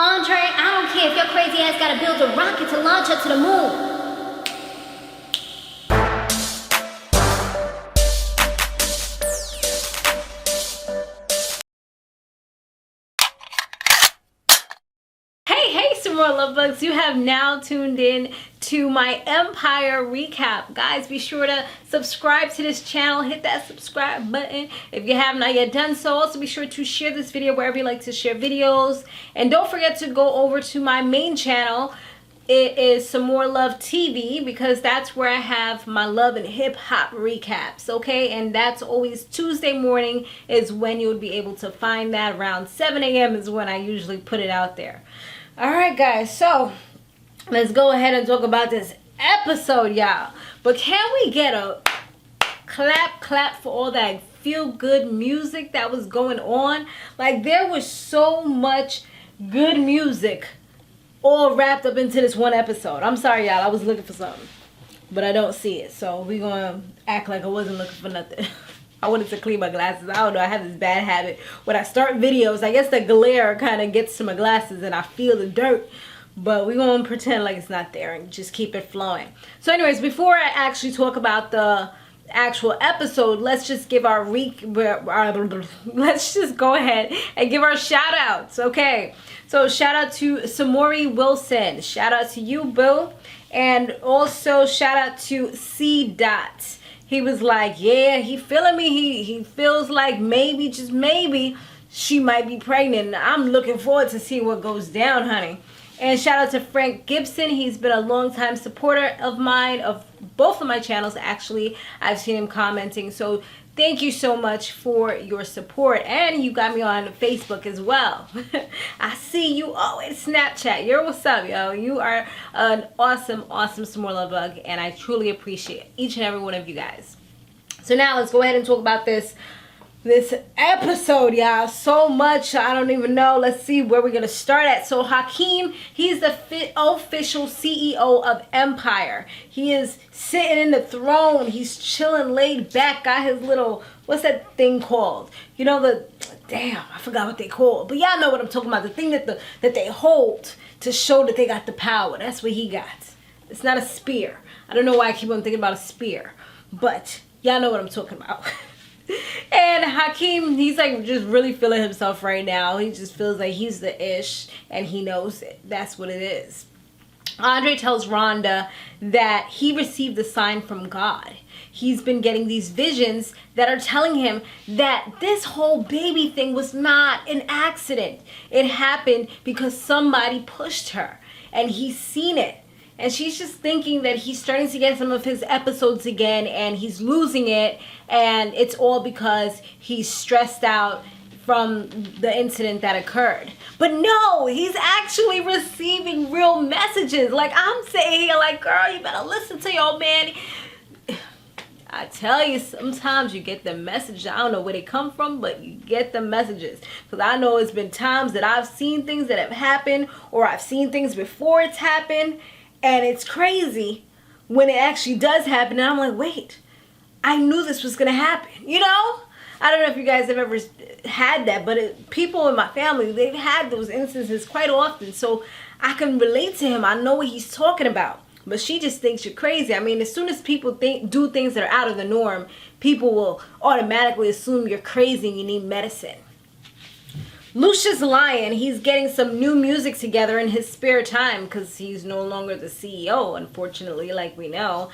Andre, I don't care if your crazy ass gotta build a rocket to launch her to the moon. Hey, Samore Love Bugs, you have now tuned in to my Empire recap. Guys, be sure to subscribe to this channel. Hit that subscribe button if you have not yet done so. Also, be sure to share this video wherever you like to share videos. And don't forget to go over to my main channel. It is Samore Love TV, because that's where I have my love and hip hop recaps, okay? And that's always Tuesday morning is when you would be able to find that. Around 7 a.m. is when I usually put it out there. All right, guys, so let's go ahead and talk about this episode, y'all. But can we get a clap for all that feel-good music that was going on? Like, there was so much good music all wrapped up into this one episode. I'm sorry, y'all. I was looking for something, but I don't see it. So we're going to act like I wasn't looking for nothing. I wanted to clean my glasses. I don't know. I have this bad habit. When I start videos, I guess the glare kind of gets to my glasses and I feel the dirt. But we're going to pretend like it's not there and just keep it flowing. So anyways, before I actually talk about the actual episode, let's just give our let's just go ahead and give our shout outs, okay? So shout out to Samorrie Wilson. Shout out to you, boo. And also shout out to C. Dot. He was like, yeah, he feeling me. He feels like maybe, just maybe, she might be pregnant. I'm looking forward to see what goes down, honey. And shout out to Frank Gibson. He's been a longtime supporter of mine, of both of my channels, actually. I've seen him commenting. So thank you so much for your support. And you got me on Facebook as well. I see you. Oh, it's Snapchat. You're what's up, yo. You are an awesome Samore Love Bug. And I truly appreciate each and every one of you guys. So now let's go ahead and talk about this episode, y'all. So much, I don't even know. Let's see where we're gonna start at. So Hakeem, he's the official CEO of Empire. He is sitting in the throne. He's chilling, laid back, got his little, what's that thing called? You know, damn, I forgot what they call it. But y'all know what I'm talking about. The thing that they hold to show that they got the power. That's what he got. It's not a spear. I don't know why I keep on thinking about a spear, but y'all know what I'm talking about. And Hakeem, he's like just really feeling himself right now. He just feels like he's the ish and he knows it. That's what it is. Andre tells Rhonda that he received the sign from God. He's been getting these visions that are telling him that this whole baby thing was not an accident. It happened because somebody pushed her and he's seen it. And she's just thinking that he's starting to get some of his episodes again and he's losing it. And it's all because he's stressed out from the incident that occurred. But no, he's actually receiving real messages. Like I'm saying here, like, girl, you better listen to your man. I tell you, sometimes you get the messages. I don't know where they come from, but you get the messages. Because I know it's been times that I've seen things that have happened, or I've seen things before it's happened. And it's crazy when it actually does happen. And I'm like, wait, I knew this was going to happen. You know? I don't know if you guys have ever had that. But people in my family, they've had those instances quite often. So I can relate to him. I know what he's talking about. But she just thinks you're crazy. I mean, as soon as people do things that are out of the norm, people will automatically assume you're crazy and you need medicine. Lucious Lyon, he's getting some new music together in his spare time because he's no longer the CEO, unfortunately, like we know.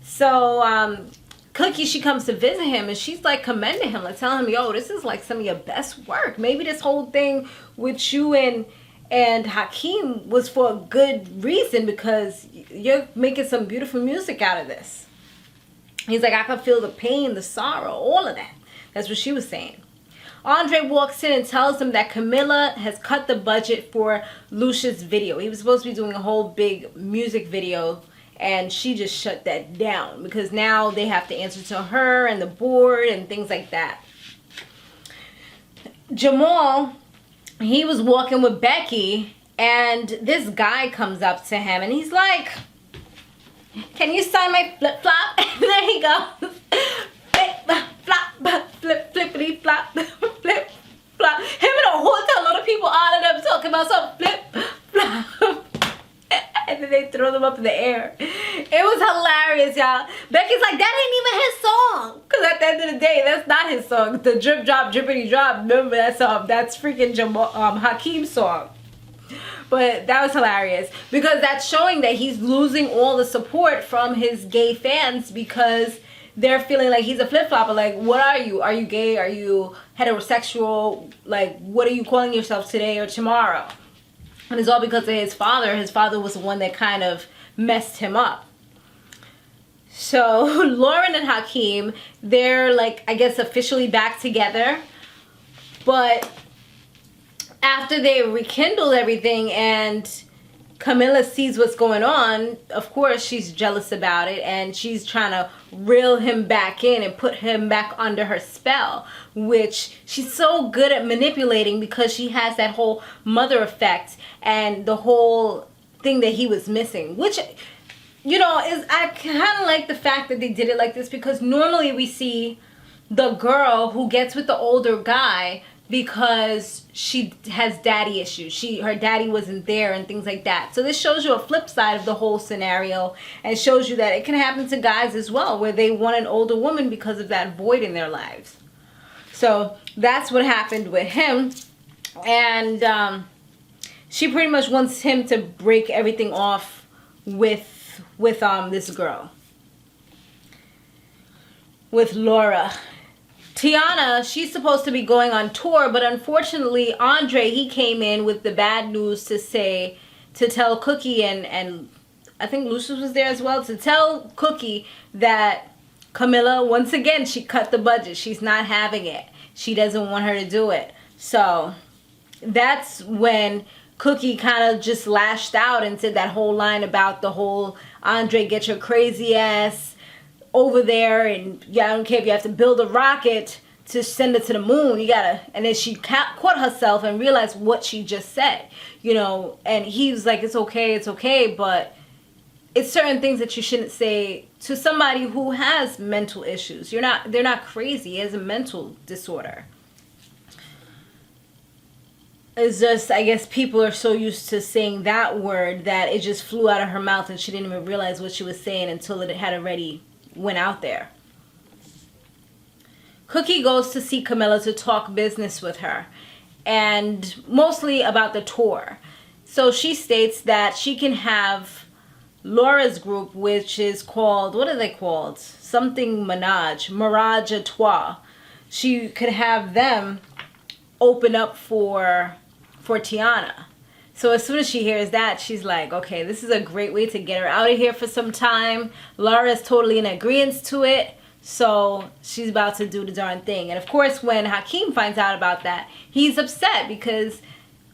So Cookie, she comes to visit him and she's like commending him, like telling him, yo, this is like some of your best work. Maybe this whole thing with you and Hakeem was for a good reason because you're making some beautiful music out of this. He's like, I can feel the pain, the sorrow, all of that. That's what she was saying. Andre walks in and tells him that Camilla has cut the budget for Lucious' video. He was supposed to be doing a whole big music video and she just shut that down because now they have to answer to her and the board and things like that. Jamal, he was walking with Becky and this guy comes up to him and he's like, can you sign my flip-flop? And there he goes. Flip-flop, flippity-flop, flip-flop. Him and a whole ton of people, all of them talking about some flip and throw them up in the air. It was hilarious, y'all. Becky's like, that ain't even his song. Because at the end of the day, that's not his song. The drip drop, drippity drop, remember that song? That's freaking Jamal, Hakeem's song. But that was hilarious because that's showing that he's losing all the support from his gay fans because they're feeling like he's a flip-flopper. Like, what are you? Are you gay? Are you heterosexual? Like, what are you calling yourself today or tomorrow? And it's all because of his father. His father was the one that kind of messed him up. So Lauren and Hakeem, they're like, I guess, officially back together. But after they rekindled everything and Camilla sees what's going on, of course she's jealous about it and she's trying to reel him back in and put him back under her spell, which she's so good at manipulating because she has that whole mother effect and the whole thing that he was missing, which, you know, is, I kind of like the fact that they did it like this because normally we see the girl who gets with the older guy because she has daddy issues. Her daddy wasn't there and things like that. So this shows you a flip side of the whole scenario and shows you that it can happen to guys as well where they want an older woman because of that void in their lives. So that's what happened with him. And she pretty much wants him to break everything off with this girl. With Laura. Tiana, she's supposed to be going on tour, but unfortunately, Andre, he came in with the bad news to tell Cookie and I think Lucious was there as well, to tell Cookie that Camilla, once again, she cut the budget. She's not having it. She doesn't want her to do it. So that's when Cookie kind of just lashed out and said that whole line about the whole Andre, get your crazy ass over there, and yeah, I don't care if you have to build a rocket to send it to the moon, you gotta. And then she caught herself and realized what she just said, you know. And he was like, it's okay, but it's certain things that you shouldn't say to somebody who has mental issues. They're not crazy. He has a mental disorder. It's just, I guess people are so used to saying that word that it just flew out of her mouth and she didn't even realize what she was saying until it had already went out there. Cookie goes to see Camilla to talk business with her, and mostly about the tour. So she states that she can have Laura's group, which is called, what are they called? Something Mirage à Trois. She could have them open up for Tiana. So as soon as she hears that, she's like, okay, this is a great way to get her out of here for some time. Laura is totally in agreement to it. So she's about to do the darn thing. And of course, when Hakeem finds out about that, he's upset because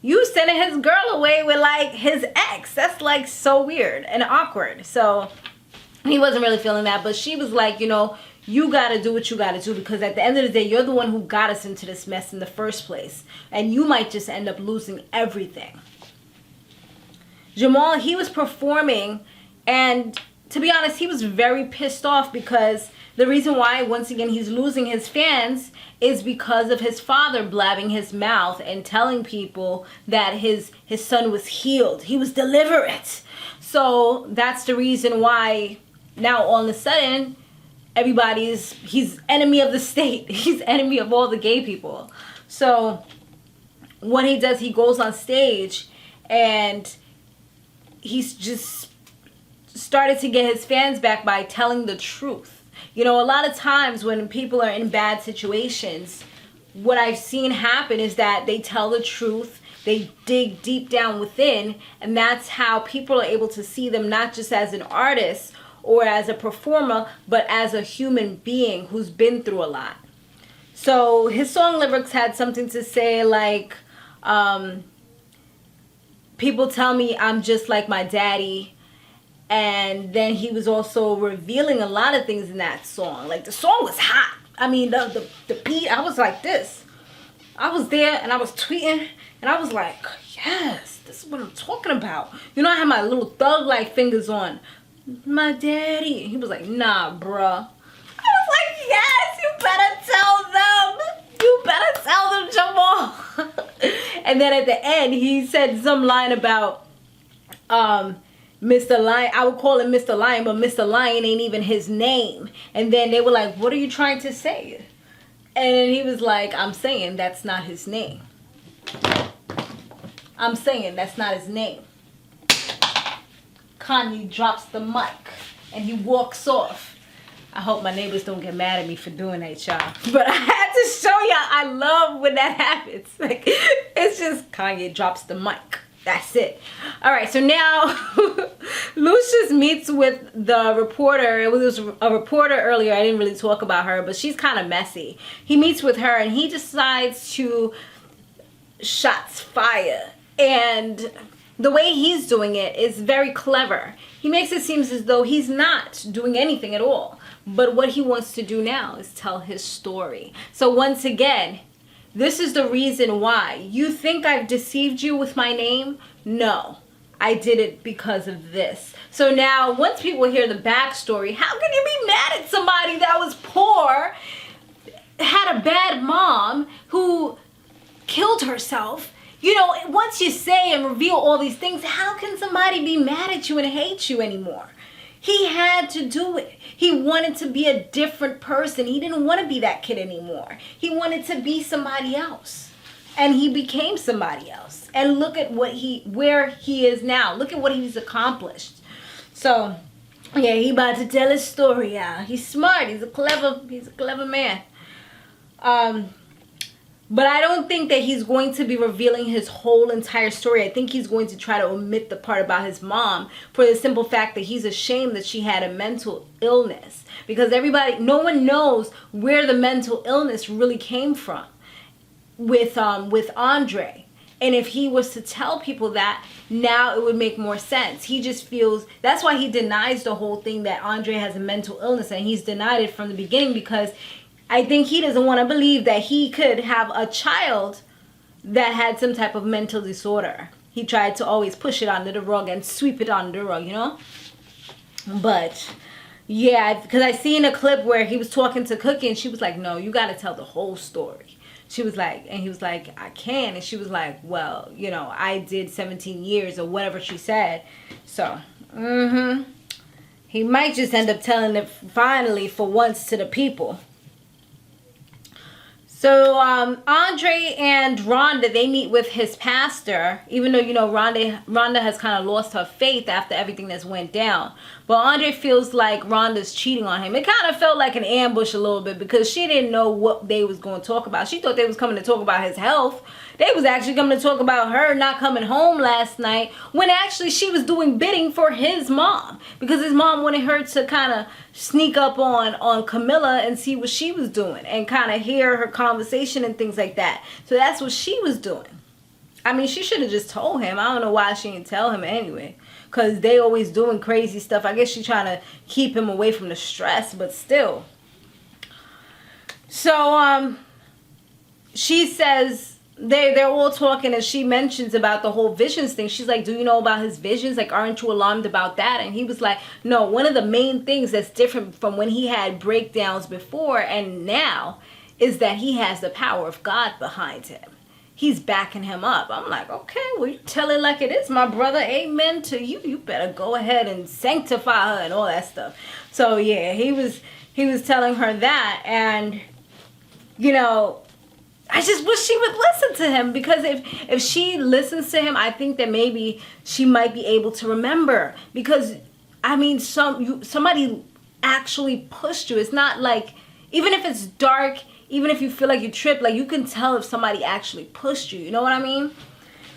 you sending his girl away with like his ex. That's like so weird and awkward. So he wasn't really feeling that. But she was like, you know, you got to do what you got to do because at the end of the day, you're the one who got us into this mess in the first place. And you might just end up losing everything. Jamal, he was performing, and to be honest, he was very pissed off because the reason why, once again, he's losing his fans is because of his father blabbing his mouth and telling people that his son was healed. He was deliberate. So that's the reason why now all of a sudden, he's enemy of the state. He's enemy of all the gay people. So what he does, he goes on stage and he's just started to get his fans back by telling the truth. You know, a lot of times when people are in bad situations, what I've seen happen is that they tell the truth, they dig deep down within, and that's how people are able to see them not just as an artist or as a performer, but as a human being who's been through a lot. So his song lyrics had something to say like, people tell me I'm just like my daddy. And then he was also revealing a lot of things in that song. Like, the song was hot. I mean, the beat, I was like this. I was there and I was tweeting and I was like, yes, this is what I'm talking about. You know, I had my little thug-like fingers on. My daddy. He was like, nah, bruh. I was like, yes, you better tell them. You better tell them, Jamal. And then at the end, he said some line about, Mr. Lion, I would call him Mr. Lion, but Mr. Lion ain't even his name. And then they were like, what are you trying to say? And then he was like, I'm saying that's not his name. I'm saying that's not his name. Kanye drops the mic and he walks off. I hope my neighbors don't get mad at me for doing that, y'all. But I had to show y'all, I love when that happens. Like, it's just Kanye drops the mic. That's it. All right, so now Lucious meets with the reporter. It was a reporter earlier. I didn't really talk about her, but she's kind of messy. He meets with her and he decides to shots fire. And the way he's doing it is very clever. He makes it seem as though he's not doing anything at all. But what he wants to do now is tell his story. So once again, this is the reason why. You think I've deceived you with my name? No, I did it because of this. So now, once people hear the backstory, how can you be mad at somebody that was poor, had a bad mom, who killed herself? You know, once you say and reveal all these things, how can somebody be mad at you and hate you anymore? He had to do it. He wanted to be a different person. He didn't want to be that kid anymore. He wanted to be somebody else. And he became somebody else. And look at where he is now. Look at what he's accomplished. So, yeah, he about to tell his story out. He's smart. He's a clever man. But I don't think that he's going to be revealing his whole entire story. I think he's going to try to omit the part about his mom for the simple fact that he's ashamed that she had a mental illness. Because no one knows where the mental illness really came from with Andre. And if he was to tell people that, now it would make more sense. He just feels, that's why he denies the whole thing that Andre has a mental illness. And he's denied it from the beginning because I think he doesn't want to believe that he could have a child that had some type of mental disorder. He tried to always push it under the rug and sweep it under the rug, you know? But, yeah, because I seen a clip where he was talking to Cookie and she was like, no, you got to tell the whole story. She was like, and he was like, I can. And she was like, well, you know, I did 17 years or whatever she said. So, he might just end up telling it finally for once to the people. So Andre and Rhonda, they meet with his pastor, even though, you know, Rhonda has kind of lost her faith after everything that's went down. But Andre feels like Rhonda's cheating on him. It kind of felt like an ambush a little bit because she didn't know what they was going to talk about. She thought they was coming to talk about his health. They was actually coming to talk about her not coming home last night when actually she was doing bidding for his mom. Because his mom wanted her to kind of sneak up on Camilla and see what she was doing and kind of hear her conversation and things like that. So that's what she was doing. I mean, she should have just told him. I don't know why she didn't tell him anyway. Because they always doing crazy stuff. I guess she's trying to keep him away from the stress, but still. So, she says, they're all talking and she mentions about the whole visions thing. She's like, do you know about his visions? Like, aren't you alarmed about that? And he was like, no, one of the main things that's different from when he had breakdowns before and now is that he has the power of God behind him. He's backing him up. I'm like, okay, well, you tell it like it is, my brother. Amen to you. You better go ahead and sanctify her and all that stuff. So, yeah, he was telling her that. And, you know, I just wish she would listen to him, because if she listens to him, I think that maybe she might be able to remember. Because, I mean, somebody actually pushed you. It's not like, even if it's dark, even if you feel like you tripped, like, you can tell if somebody actually pushed you. You know what I mean?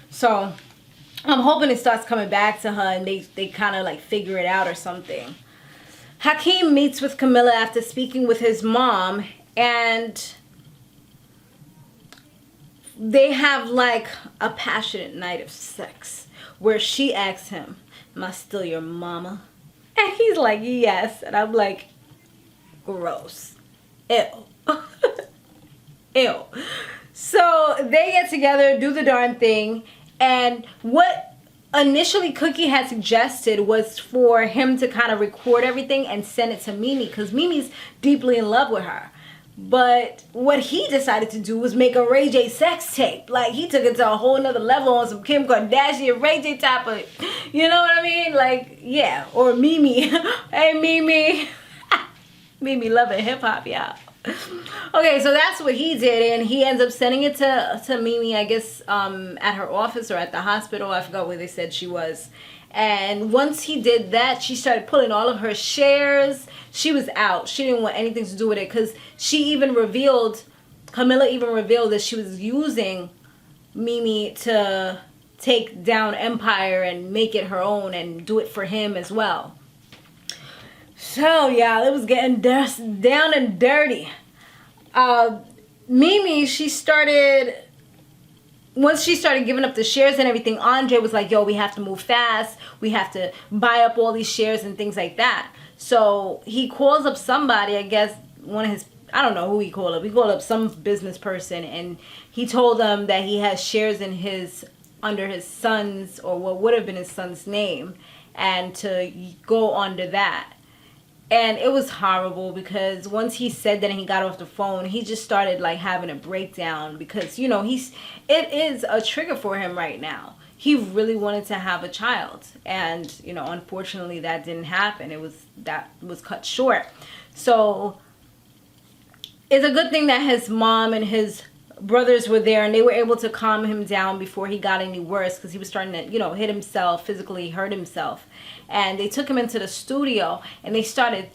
So, I'm hoping it starts coming back to her and they kind of like figure it out or something. Hakeem meets with Camilla after speaking with his mom, and they have like a passionate night of sex where she asks him, am I still your mama? And he's like, yes. And I'm like, gross. Ew. Ew. So they get together, do the darn thing. And what initially Cookie had suggested was for him to kind of record everything and send it to Mimi, because Mimi's deeply in love with her. But what he decided to do was make a Ray J sex tape. Like, he took it to a whole nother level on some Kim Kardashian, Ray J type of, you know what I mean? Like, yeah. Or Mimi. Hey, Mimi. Mimi loving hip-hop, y'all. Okay, so that's what he did, and he ends up sending it to Mimi, I guess, at her office or at the hospital. I forgot where they said she was. And once he did that, she started pulling all of her shares. She was out. She didn't want anything to do with it, because Camilla even revealed that she was using Mimi to take down Empire and make it her own and do it for him as well. So, yeah, it was getting down and dirty. Mimi, once she started giving up the shares and everything, Andre was like, yo, we have to move fast. We have to buy up all these shares and things like that. So he calls up somebody, I guess, I don't know who he called up. He called up some business person, and he told them that he has shares under his son's, or what would have been his son's name, and to go under that. And it was horrible, because once he said that and he got off the phone, he just started like having a breakdown, because, you know, it is a trigger for him right now. He really wanted to have a child, and, you know, unfortunately that didn't happen. That was cut short. So it's a good thing that his mom and his brothers were there, and they were able to calm him down before he got any worse, because he was starting to, you know, hit himself, physically hurt himself. And they took him into the studio, and they started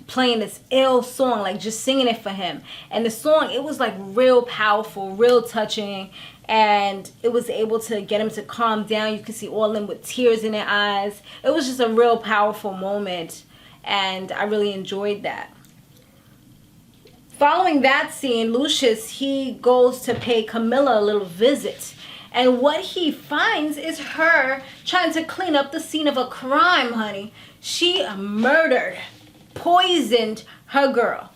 playing this ill song, like just singing it for him. And the song, it was like real powerful, real touching, and it was able to get him to calm down. You could see all of them with tears in their eyes. It was just a real powerful moment, and I really enjoyed that. Following that scene, Lucious, he goes to pay Camilla a little visit. And what he finds is her trying to clean up the scene of a crime, honey. She poisoned her girl.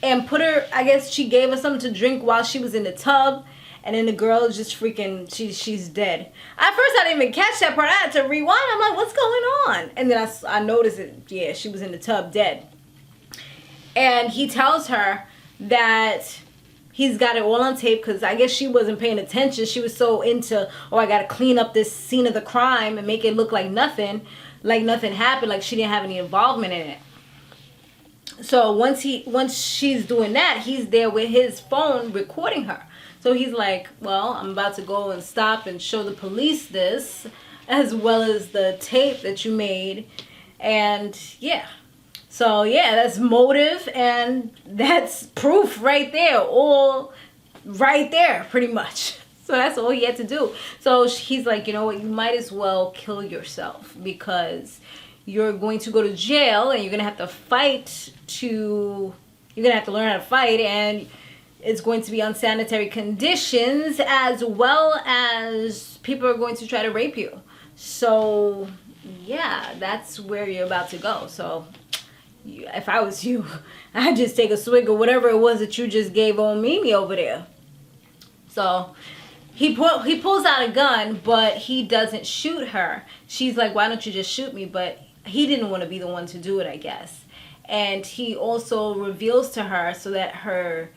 And put her, I guess she gave her something to drink while she was in the tub. And then the girl is just freaking, she's dead. At first I didn't even catch that part. I had to rewind. I'm like, what's going on? And then I noticed it. Yeah, she was in the tub dead. And he tells her that he's got it all on tape, because I guess she wasn't paying attention. She was so into, oh, I got to clean up this scene of the crime and make it look like nothing happened, like she didn't have any involvement in it. So once she's doing that, he's there with his phone recording her. So he's like, well, I'm about to go and stop and show the police this, as well as the tape that you made. And yeah. So yeah, that's motive, and that's proof right there. All right there, pretty much. So that's all he had to do. So he's like, you know what, you might as well kill yourself, because you're going to go to jail, and you're going to have to learn how to fight, and it's going to be unsanitary conditions, as well as people are going to try to rape you. So yeah, that's where you're about to go. So if I was you, I'd just take a swig of whatever it was that you just gave on Mimi over there. So he pulls out a gun, but he doesn't shoot her. She's like, why don't you just shoot me? But he didn't want to be the one to do it, I guess. And he also reveals to her, so that her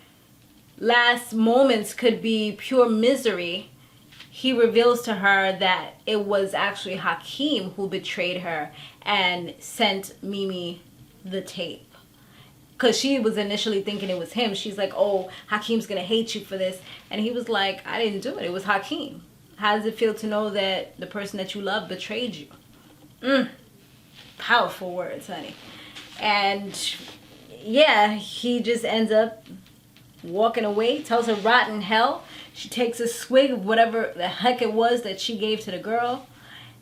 last moments could be pure misery, he reveals to her that it was actually Hakeem who betrayed her and sent Mimi the tape, because she was initially thinking it was him. She's like, oh, Hakeem's gonna hate you for this, and he was like, I didn't do it, it was Hakeem. How does it feel to know that the person that you love betrayed you? Powerful words, honey. And yeah, he just ends up walking away, tells her rotten hell. She takes a swig of whatever the heck it was that she gave to the girl,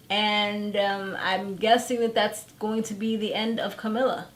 and I'm guessing that that's going to be the end of Camilla.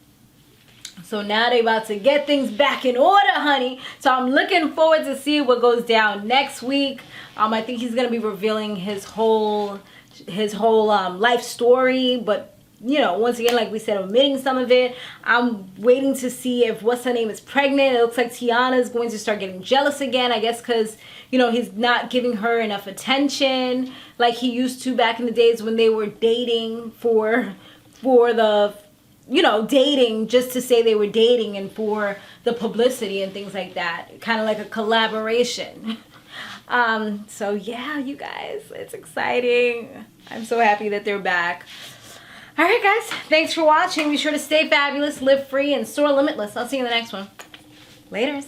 So now they about to get things back in order, honey. So I'm looking forward to see what goes down next week. I think he's gonna be revealing his whole life story, but you know, once again, like we said, omitting some of it. I'm waiting to see if what's her name is pregnant. It looks like Tiana is going to start getting jealous again, I guess, because you know, he's not giving her enough attention like he used to back in the days when they were dating for the you know, dating just to say they were dating and for the publicity and things like that. Kind of like a collaboration. So yeah, you guys, it's exciting. I'm so happy that they're back. All right, guys, thanks for watching. Be sure to stay fabulous, live free, and soar limitless. I'll see you in the next one. Laters.